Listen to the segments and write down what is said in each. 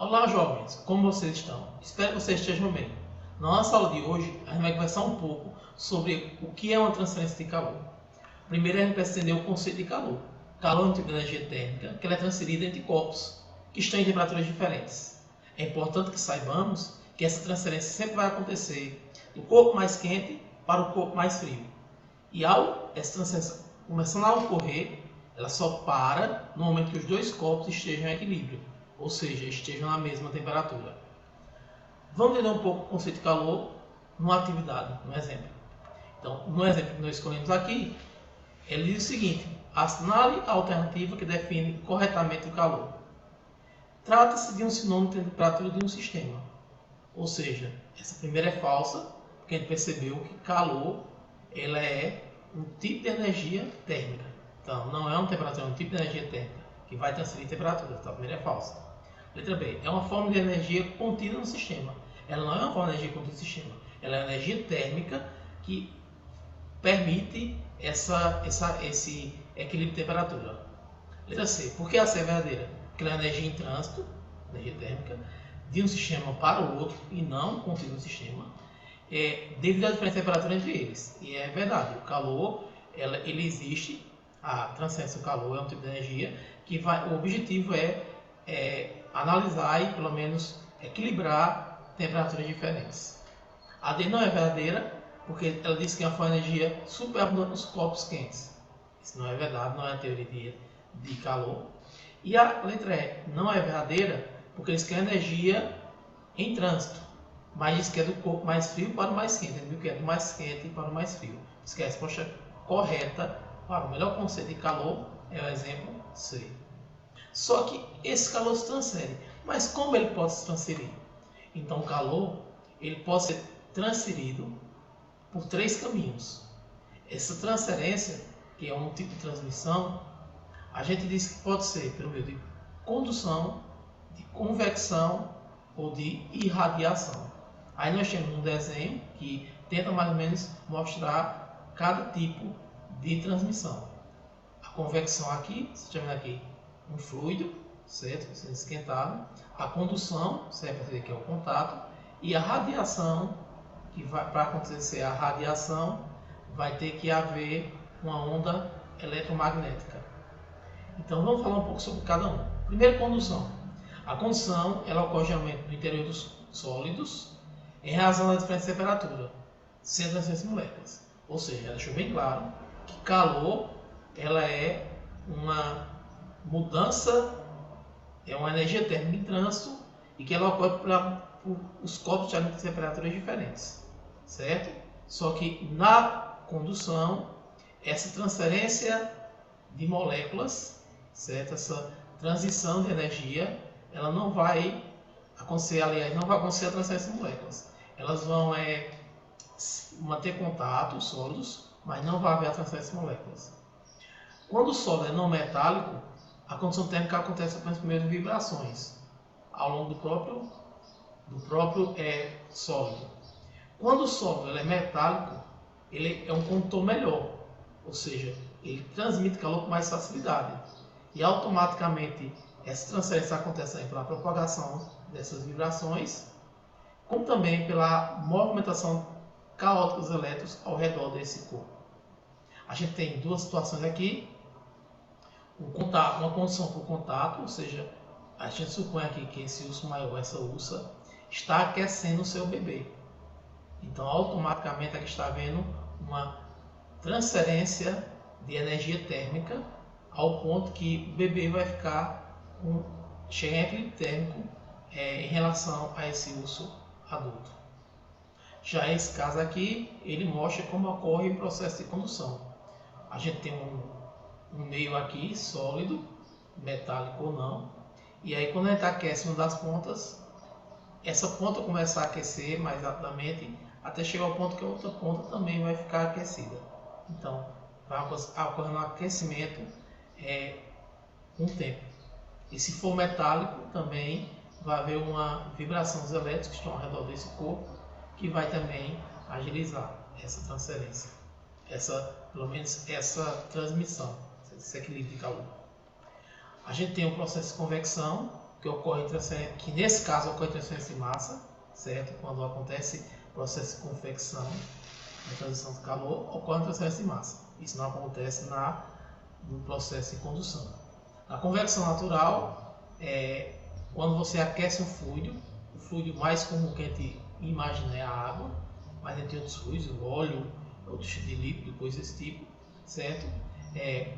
Olá, jovens! Como vocês estão? Espero que vocês estejam bem. Na nossa aula de hoje, a gente vai conversar um pouco sobre o que é uma transferência de calor. Primeiro, a gente vai entender o conceito de calor. Calor é um tipo de energia térmica que ela é transferida entre corpos que estão em temperaturas diferentes. É importante que saibamos que essa transferência sempre vai acontecer do corpo mais quente para o corpo mais frio. E ao essa transferência começando a ocorrer, ela só para no momento que os dois corpos estejam em equilíbrio, ou seja, estejam na mesma temperatura. Vamos entender um pouco o conceito de calor numa atividade, no exemplo. Então, no exemplo que nós escolhemos aqui, ele diz o seguinte: assinale a alternativa que define corretamente o calor. Trata-se de um sinônimo de temperatura de um sistema. Ou seja, essa primeira é falsa, porque a gente percebeu que calor ela é um tipo de energia térmica. Então, não é uma temperatura, é um tipo de energia térmica que vai transferir temperatura. Então, a primeira é falsa. Letra B. É uma forma de energia contida no sistema. Ela não é uma forma de energia contida no sistema. Ela é uma energia térmica que permite esse equilíbrio de temperatura. Letra C. Por que a C é verdadeira? Porque ela é energia em trânsito, energia térmica, de um sistema para o outro e não contida no sistema, devido à diferença de temperatura entre eles. E é verdade, o calor ele existe, a transferência do calor é um tipo de energia que o objetivo é analisar e pelo menos equilibrar temperaturas diferentes. A D não é verdadeira porque ela diz que é uma forma de energia superabundante nos corpos quentes. Isso não é verdade, não é a teoria de calor. E a letra E não é verdadeira porque diz que é energia em trânsito, mas diz que é do corpo mais frio para o mais quente. Ele viu que é do mais quente para o mais frio. Diz que a resposta correta para o melhor conceito de calor é o exemplo C. Só que esse calor se transfere. Mas como ele pode se transferir? Então o calor ele pode ser transferido por três caminhos. Essa transferência, que é um tipo de transmissão, a gente diz que pode ser pelo meio de condução, de convecção ou de irradiação. Aí nós temos um desenho que tenta mais ou menos mostrar cada tipo de transmissão. A convecção aqui, você está vendo aqui, um fluido, certo? Sendo esquentado. A condução, você vai perceber que é o contato. E a radiação, que para acontecer a radiação, vai ter que haver uma onda eletromagnética. Então vamos falar um pouco sobre cada um. Primeiro, condução. A condução ela ocorre geralmente no interior dos sólidos em razão da diferença de temperatura, sendo essas moléculas. Ou seja, ela deixou bem claro que calor ela é uma mudança, é uma energia térmica em trânsito e que ela ocorre por os corpos de temperaturas diferentes, certo? Só que na condução, essa transferência de moléculas, certo? Essa transição de energia, ela não vai acontecer, aliás, não vai acontecer a transferência de moléculas. Elas vão manter contato, sólidos, mas não vai haver a transferência de moléculas. Quando o sólido é não metálico, a condução térmica acontece apenas por meio de vibrações ao longo do próprio sólido. Quando o sólido é metálico, ele é um condutor melhor, ou seja, ele transmite calor com mais facilidade. E automaticamente essa transferência acontece pela propagação dessas vibrações, como também pela movimentação caótica dos elétrons ao redor desse corpo. A gente tem duas situações aqui. Uma condição por contato, ou seja, a gente supõe aqui que esse urso maior, essa ursa, está aquecendo o seu bebê. Então, automaticamente, aqui está havendo uma transferência de energia térmica ao ponto que o bebê vai chegar em equilíbrio térmico em relação a esse urso adulto. Já esse caso aqui, ele mostra como ocorre o processo de condução. A gente tem um meio aqui sólido, metálico ou não, e aí quando a gente aquece uma das pontas, essa ponta começa a aquecer mais rapidamente até chegar ao ponto que a outra ponta também vai ficar aquecida. Então vai ocorrer um aquecimento com o tempo. E se for metálico também vai haver uma vibração dos elétrons que estão ao redor desse corpo que vai também agilizar essa transferência, pelo menos essa transmissão, esse equilíbrio de calor. A gente tem o processo de convecção, que nesse caso ocorre transferência de massa, certo? Quando acontece o processo de convecção, a transição de calor, ocorre transferência de massa. Isso não acontece no processo de condução. Na convecção natural, quando você aquece um fluido, o fluido mais comum que a gente imagina é a água, mas a gente tem outros fluidos, o óleo, outros tipos de líquido, coisas desse tipo, certo?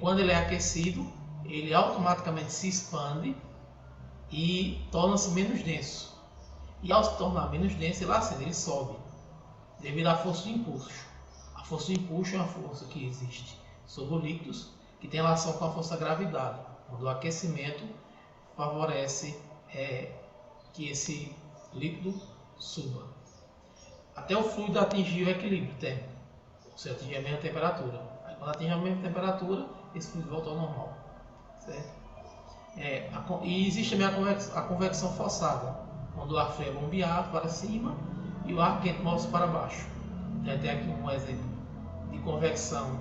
Quando ele é aquecido, ele automaticamente se expande e torna-se menos denso. E ao se tornar menos denso, ele sobe, devido à força de impulso. A força de impulso é uma força que existe sobre os líquidos, que tem relação com a força da gravidade, quando o aquecimento favorece que esse líquido suba, até o fluido atingir o equilíbrio térmico, ou seja, atingir a mesma temperatura. Aí, quando atingir a mesma temperatura, esse fluido volta ao normal, certo? E existe também a convecção forçada, quando o ar frio é bombeado para cima e o ar quente move-se para baixo. Tem aqui um exemplo de convecção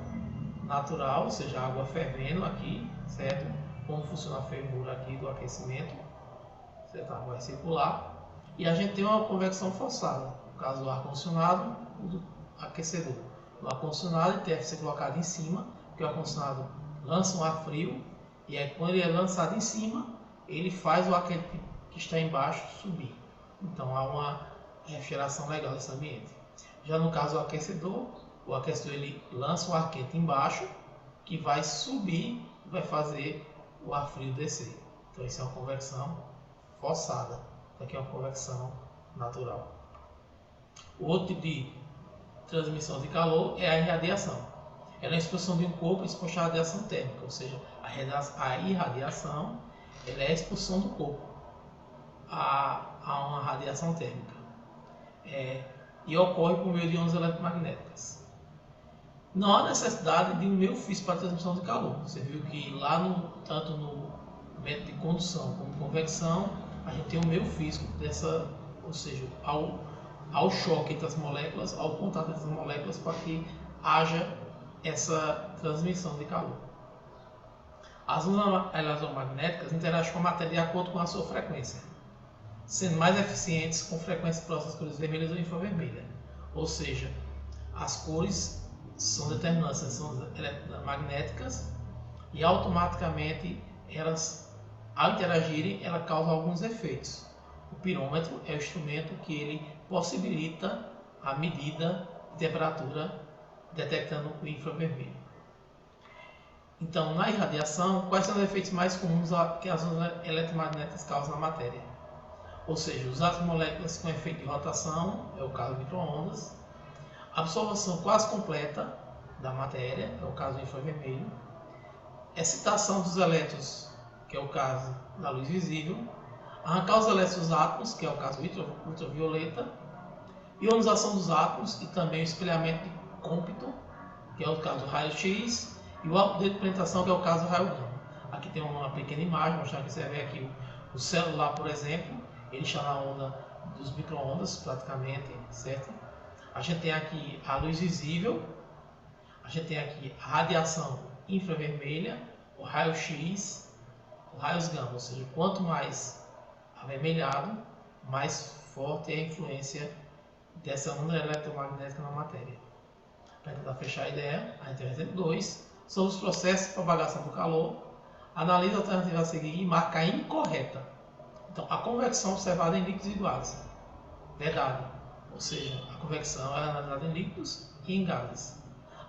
natural, ou seja, a água fervendo aqui, certo? Como funciona a fervura aqui do aquecimento, certo? A água vai circular. E a gente tem uma convecção forçada, no caso do ar-condicionado e do aquecedor. O ar-condicionado deve ser colocado em cima, porque o ar-condicionado lança um ar frio, e aí quando ele é lançado em cima, ele faz o ar que está embaixo subir. Então há uma refrigeração legal desse ambiente. Já no caso do aquecedor, o aquecedor ele lança o ar quente embaixo, que vai subir e vai fazer o ar frio descer. Então isso é uma convecção forçada. Aqui é uma convecção natural. O outro tipo de transmissão de calor é a irradiação. Ela é a exposição de um corpo exposto à radiação térmica, ou seja, a irradiação ela é a exposição do corpo a uma radiação térmica. E ocorre por meio de ondas eletromagnéticas. Não há necessidade de um meio físico para a transmissão de calor. Você viu que lá tanto no método de condução como convecção, a gente tem um meio físico ou seja, ao choque entre as moléculas, ao contato entre as moléculas, para que haja essa transmissão de calor. As ondas eletromagnéticas interagem com a matéria de acordo com a sua frequência, sendo mais eficientes com frequências próximas às cores vermelhas ou infravermelha. Ou seja, as cores são determinantes, são eletromagnéticas, e automaticamente elas, ao interagirem, ela causa alguns efeitos. O pirômetro é o instrumento que ele possibilita a medida de temperatura detectando o infravermelho. Então, na irradiação, quais são os efeitos mais comuns que as ondas eletromagnéticas causam na matéria? Ou seja, os átomos e moléculas com efeito de rotação, é o caso do micro-ondas, absorção quase completa da matéria, é o caso do infravermelho, excitação dos elétrons, que é o caso da luz visível, arrancar os elétrons dos átomos, que é o caso ultravioleta, ionização dos átomos e também o espelhamento de Compton, que é o caso do raio-x, e o alto de penetração, que é o caso do raio gama. Aqui tem uma pequena imagem, mostrando que você vê aqui o celular, por exemplo, ele está na onda dos micro-ondas, praticamente, certo? A gente tem aqui a luz visível, a gente tem aqui a radiação infravermelha, o raio-x, o raios gama, ou seja, quanto mais avermelhado, mais forte é a influência dessa onda eletromagnética na matéria. Para tentar fechar a ideia, a gente tem o exemplo 2, sobre os processos de propagação do calor, analisa a alternativa a seguir e marca a incorreta. Então, a convecção observada em líquidos e gases. Verdade. Ou seja, a convecção é analisada em líquidos e em gases.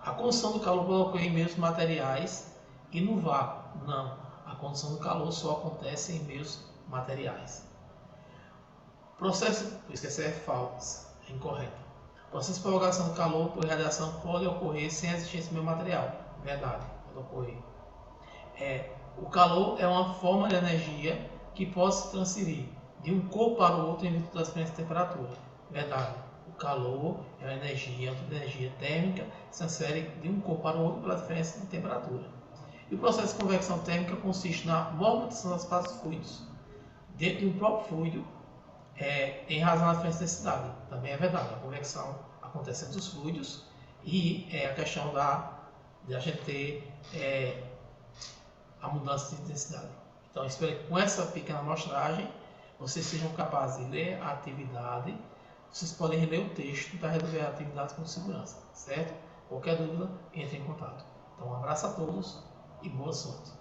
A condução do calor pode ocorrer em meios materiais e no vácuo. Não. A condução do calor só acontece em meios materiais. Processo, por isso que essa é falsa, é incorreta. O processo de propagação do calor por radiação pode ocorrer sem a existência de meio material. Verdade, pode ocorrer. O calor é uma forma de energia que pode se transferir de um corpo para o outro em virtude da diferença de temperatura. Verdade. O calor é uma energia térmica que se transfere de um corpo para o outro pela diferença de temperatura. E o processo de convecção térmica consiste na movimentação das partes dos fluidos dentro de um próprio fluido em razão da diferença de densidade. Também é verdade. A convecção acontece entre os fluidos e a questão de a gente ter a mudança de densidade. Então, espero que com essa pequena amostragem vocês sejam capazes de ler a atividade. Vocês podem ler o texto para resolver a atividade com segurança, certo? Qualquer dúvida, entre em contato. Então, um abraço a todos e boa sorte.